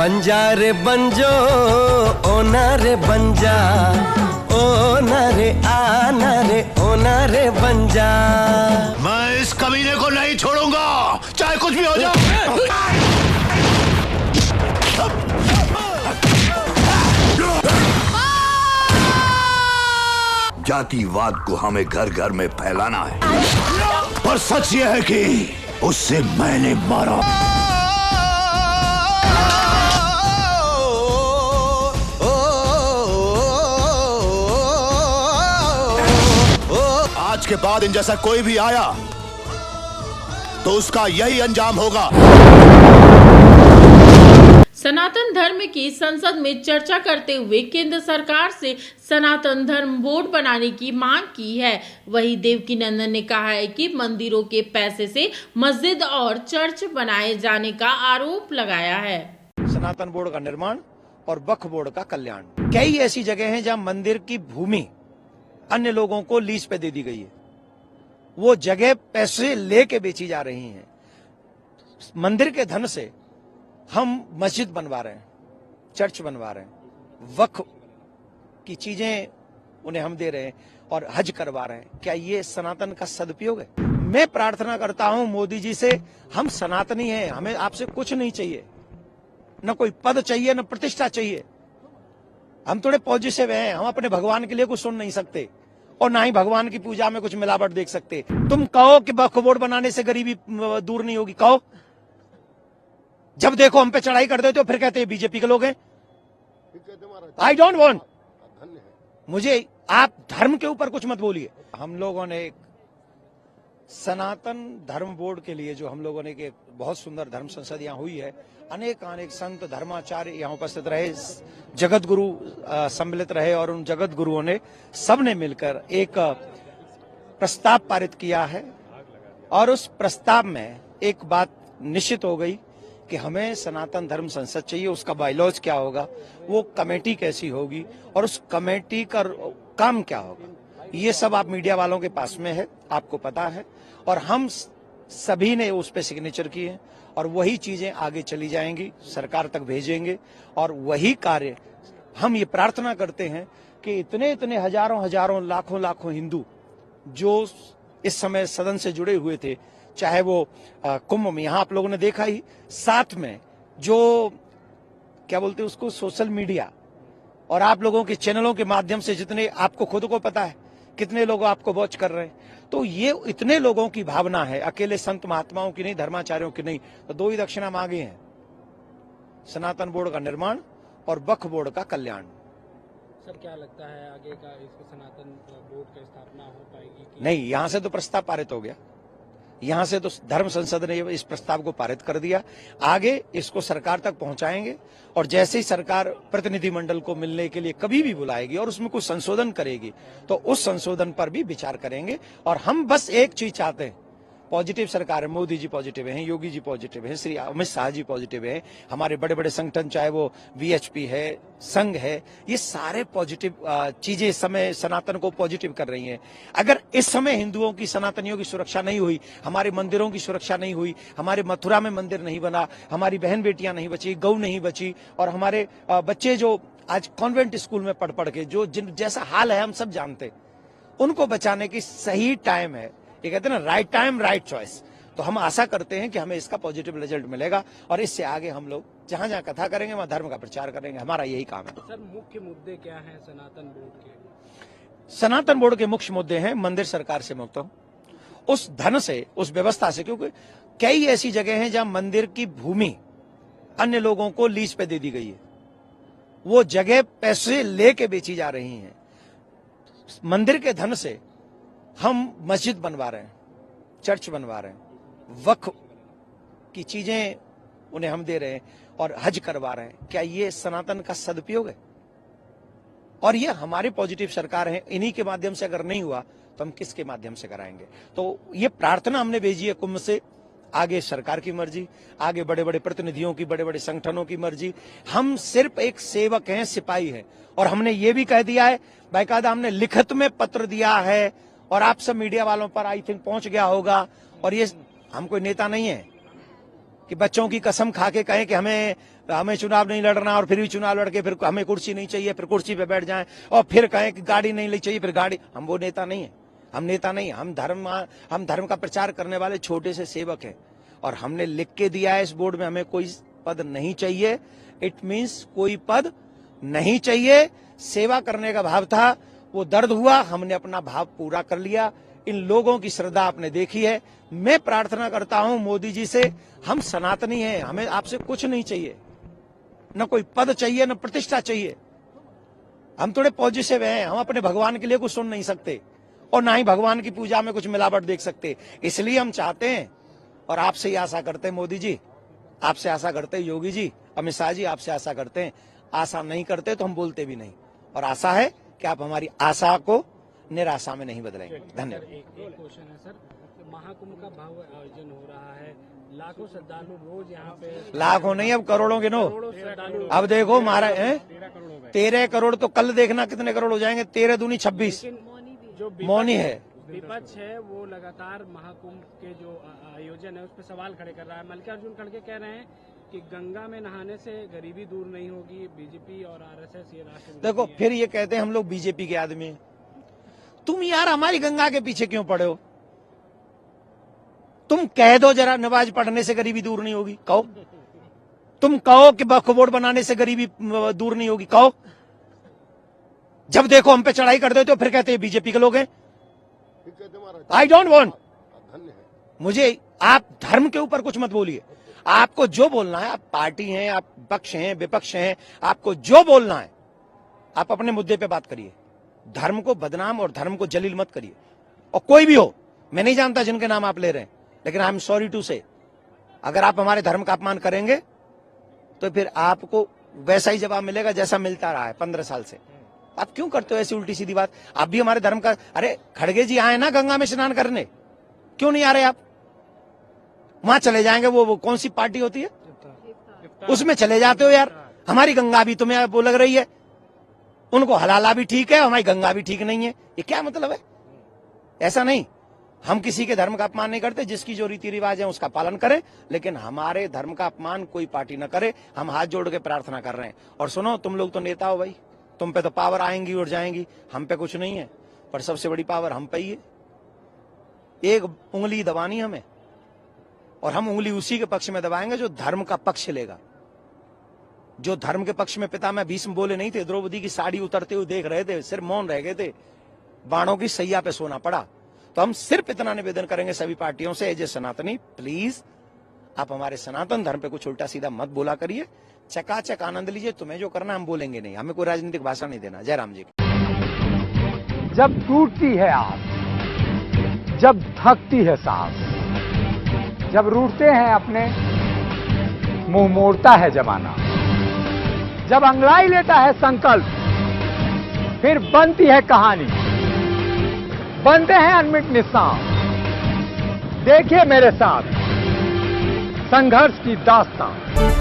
बंजारे banjo ओना रे बंजा ओना रे आना रे ओना रे बंजा। मैं इस कमीने को नहीं छोड़ूंगा चाहे कुछ भी हो जाए। जातिवाद को हमें घर घर में फैलाना है, पर सच यह है कि उससे मैंने मारा। आज के बाद इन जैसा कोई भी आया तो उसका यही अंजाम होगा। सनातन धर्म की संसद में चर्चा करते हुए केंद्र सरकार से सनातन धर्म बोर्ड बनाने की मांग की है। वहीं देवकीनंदन ने कहा है कि मंदिरों के पैसे से मस्जिद और चर्च बनाए जाने का आरोप लगाया है। सनातन बोर्ड का निर्माण और वक्फ बोर्ड का कल्याण। कई ऐसी जगह हैं जहां मंदिर की भूमि अन्य लोगों को लीज पे दे दी गई है, वो जगह पैसे लेके बेची जा रही हैं। मंदिर के धन से हम मस्जिद बनवा रहे हैं, चर्च बनवा रहे हैं, वक्फ की चीजें उन्हें हम दे रहे हैं और हज करवा रहे हैं। क्या ये सनातन का सदुपयोग है? मैं प्रार्थना करता हूं मोदी जी से, हम सनातनी हैं, हमें आपसे कुछ नहीं चाहिए, न कोई पद चाहिए, न प्रतिष्ठा चाहिए। हम थोड़े पॉजिटिव हैं, हम अपने भगवान के लिए कुछ सुन नहीं सकते और ना ही भगवान की पूजा में कुछ मिलावट देख सकते। तुम कहो कि वक्फ बोर्ड बनाने से गरीबी दूर नहीं होगी, कहो। जब देखो हम पे चढ़ाई कर देते हो फिर कहते हैं बीजेपी के लोग हैं। आई डोंट वांट, मुझे आप धर्म के ऊपर कुछ मत बोलिए। हम लोगों ने सनातन धर्म बोर्ड के लिए जो हम लोगों ने बहुत सुंदर धर्म संसद यहाँ हुई है, अनेक संत धर्माचार्य यहाँ उपस्थित रहे, जगत गुरु सम्मिलित रहे और उन जगत गुरुओं ने सबने मिलकर एक प्रस्ताव पारित किया है। और उस प्रस्ताव में एक बात निश्चित हो गई कि हमें सनातन धर्म संसद चाहिए। उसका बायलॉज क्या होगा, वो कमेटी कैसी होगी और उस कमेटी का काम क्या होगा, ये सब आप मीडिया वालों के पास में है, आपको पता है। और हम सभी ने उस पर सिग्नेचर किए हैं और वही चीजें आगे चली जाएंगी, सरकार तक भेजेंगे। और वही कार्य हम ये प्रार्थना करते हैं कि इतने इतने हजारों लाखों हिंदू जो इस समय सदन से जुड़े हुए थे, चाहे वो कुंभ में, यहां आप लोगों ने देखा ही, साथ में जो क्या बोलते हैं उसको, सोशल मीडिया और आप लोगों के चैनलों के माध्यम से जितने, आपको खुद को पता है कितने लोग आपको वॉच कर रहे हैं। तो ये इतने लोगों की भावना है, अकेले संत महात्माओं की नहीं, धर्माचार्यों की नहीं। तो दो ही दक्षिणा मांगे हैं, सनातन बोर्ड का निर्माण और वक्फ बोर्ड का कल्याण। सर क्या लगता है आगे का इसको सनातन बोर्ड की स्थापना हो पाएगी कि नहीं? यहां से तो प्रस्ताव पारित हो गया, यहां से तो धर्म संसद ने इस प्रस्ताव को पारित कर दिया। आगे इसको सरकार तक पहुंचाएंगे और जैसे ही सरकार प्रतिनिधिमंडल को मिलने के लिए कभी भी बुलाएगी और उसमें कुछ संशोधन करेगी तो उस संशोधन पर भी विचार करेंगे। और हम बस एक चीज चाहते हैं, पॉजिटिव सरकार है, मोदी जी पॉजिटिव हैं, योगी जी पॉजिटिव हैं, श्री अमित शाह जी पॉजिटिव हैं, हमारे बड़े बड़े संगठन चाहे वो वीएचपी है, संघ है, ये सारे पॉजिटिव चीजें इस समय सनातन को पॉजिटिव कर रही हैं। अगर इस समय हिंदुओं की, सनातनियों की सुरक्षा नहीं हुई, हमारे मंदिरों की सुरक्षा नहीं हुई, हमारे मथुरा में मंदिर नहीं बना, हमारी बहन बेटियां नहीं बची, गौ नहीं बची, और हमारे बच्चे जो आज कॉन्वेंट स्कूल में पढ़ के जो जैसा हाल है हम सब जानते, उनको बचाने की सही टाइम है। ये कहते हैं ना, राइट टाइम राइट चॉइस। तो हम आशा करते हैं कि हमें इसका पॉजिटिव रिजल्ट मिलेगा और इससे आगे हम लोग जहां जहां कथा करेंगे वहां धर्म का प्रचार करेंगे, हमारा यही काम है। सर मुख्य मुद्दे क्या हैं सनातन बोर्ड के? सनातन बोर्ड के मुख्य मुद्दे हैं, मंदिर सरकार से मुक्त हो, उस धन से, उस व्यवस्था से, क्योंकि कई ऐसी जगह हैं जहां मंदिर की भूमि अन्य लोगों को लीज पे दे दी गई है, वो जगह पैसे लेके बेची जा रही हैं। मंदिर के धन से हम मस्जिद बनवा रहे हैं, चर्च बनवा रहे हैं, वक्फ की चीजें उन्हें हम दे रहे हैं और हज करवा रहे हैं। क्या ये सनातन का सदुपयोग है? और ये हमारे पॉजिटिव सरकार है, इन्हीं के माध्यम से अगर नहीं हुआ तो हम किसके माध्यम से कराएंगे? तो ये प्रार्थना हमने भेजी है कुंभ से, आगे सरकार की मर्जी, आगे बड़े बड़े प्रतिनिधियों की, बड़े बड़े संगठनों की मर्जी। हम सिर्फ एक सेवक हैं, सिपाही हैं। और हमने ये भी कह दिया है, बाकायदा हमने लिखित में पत्र दिया है और आप सब मीडिया वालों पर आई थिंक पहुंच गया होगा। और ये हम कोई नेता नहीं है कि बच्चों की कसम खा के कहें कि हमें चुनाव नहीं लड़ना और फिर भी चुनाव लड़के फिर हमें कुर्सी नहीं चाहिए, फिर कुर्सी पे बैठ जाएं और फिर कहें कि गाड़ी नहीं ली चाहिए, फिर गाड़ी। हम वो नेता नहीं है, हम नेता नहीं है, हम धर्म का प्रचार करने वाले छोटे से सेवक हैं। और हमने लिख के दिया है इस बोर्ड में, हमें कोई पद नहीं चाहिए। इट मीन्स कोई पद नहीं चाहिए। सेवा करने का भाव था, वो दर्द हुआ, हमने अपना भाव पूरा कर लिया। इन लोगों की श्रद्धा आपने देखी है। मैं प्रार्थना करता हूं मोदी जी से, हम सनातनी हैं, हमें आपसे कुछ नहीं चाहिए, न कोई पद चाहिए, न प्रतिष्ठा चाहिए। हम थोड़े पॉजिटिव हैं, हम अपने भगवान के लिए कुछ सुन नहीं सकते और ना ही भगवान की पूजा में कुछ मिलावट देख सकते। इसलिए हम चाहते हैं और आपसे ही आशा करते हैं मोदी जी, आपसे आशा करते हैं योगी जी, अमित शाह जी, आपसे आशा करते हैं। आशा नहीं करते तो हम बोलते भी नहीं, और आशा है कि आप हमारी आशा को निराशा में नहीं बदलेंगे। धन्यवाद। एक क्वेश्चन है सर, महाकुंभ का भव्य आयोजन हो रहा है, लाखों श्रद्धालु रोज यहाँ पे, लाखों नहीं अब करोड़ों गिनो। श्रद्धालु अब देखो महाराज 13 करोड़ तो कल देखना कितने करोड़ हो जाएंगे, 13 दूनी 26। जो मौनी है, विपक्ष है वो लगातार महाकुंभ के जो आयोजन है उस पर सवाल खड़े कर रहा है। मल्लिकार्जुन खड़गे कह रहे हैं कि गंगा में नहाने से गरीबी दूर नहीं होगी, बीजेपी और आरएसएस ये राष्ट्र। देखो फिर ये कहते हैं हम लोग बीजेपी के आदमी हैं। तुम यार हमारी गंगा के पीछे क्यों पड़े हो? तुम कह दो जरा, नमाज पढ़ने से गरीबी दूर नहीं होगी, कहो। तुम कहो कि वक्फ बोर्ड बनाने से गरीबी दूर नहीं होगी, कहो। जब देखो हम पे चढ़ाई कर देते हो फिर कहते हैं बीजेपी के लोग हैं। आई डोंट वांट, मुझे आप धर्म के ऊपर कुछ मत बोलिए। आपको जो बोलना है, आप पार्टी हैं, आप पक्ष हैं, विपक्ष हैं, आपको जो बोलना है आप अपने मुद्दे पे बात करिए। धर्म को बदनाम और धर्म को जलील मत करिए। और कोई भी हो, मैं नहीं जानता जिनके नाम आप ले रहे हैं, लेकिन आई एम सॉरी टू से, अगर आप हमारे धर्म का अपमान करेंगे तो फिर आपको वैसा ही जवाब मिलेगा जैसा मिलता रहा है 15 साल से। आप क्यों करते हो ऐसी उल्टी सीधी बात? आप भी हमारे धर्म का, अरे खड़गे जी आए ना गंगा में स्नान करने, क्यों नहीं आ रहे आप? वहां चले जाएंगे, वो कौन सी पार्टी होती है उसमें चले जाते हो यार। हमारी गंगा भी तुम्हें वो लग रही है, उनको हलाला भी ठीक है, हमारी गंगा भी ठीक नहीं है, ये क्या मतलब है? ऐसा नहीं, हम किसी के धर्म का अपमान नहीं करते, जिसकी जो रीति रिवाज है उसका पालन करें, लेकिन हमारे धर्म का अपमान कोई पार्टी न करे। हम हाथ जोड़ के प्रार्थना कर रहे हैं। और सुनो, तुम लोग तो नेता हो भाई, तुम पे तो पावर आएंगी और जाएंगी, हम पे कुछ नहीं है, पर सबसे बड़ी पावर हम पे ही है। एक उंगली दबानी हमें, और हम उंगली उसी के पक्ष में दबाएंगे जो धर्म का पक्ष लेगा। जो धर्म के पक्ष में पितामह भीष्म बोले नहीं थे, द्रौपदी की साड़ी उतरते हुए देख रहे थे, सिर्फ मौन रह गए थे, बाणों की सैया पे सोना पड़ा। तो हम सिर्फ इतना निवेदन करेंगे सभी पार्टियों से, एज ए सनातनी प्लीज आप हमारे सनातन धर्म पे कुछ उल्टा सीधा मत बोला करिए, चकाचक आनंद लीजिए। तुम्हें जो करना हम बोलेंगे नहीं, हमें कोई राजनीतिक भाषण नहीं देना। जय राम जी। जब टूटती है आस, जब थकती है सांस, जब रूठते हैं अपने, मुंह मोड़ता है जमाना, जब अंगड़ाई लेता है संकल्प, फिर बनती है कहानी, बनते हैं अनमिट निशान। देखिए मेरे साथ संघर्ष की दास्तान।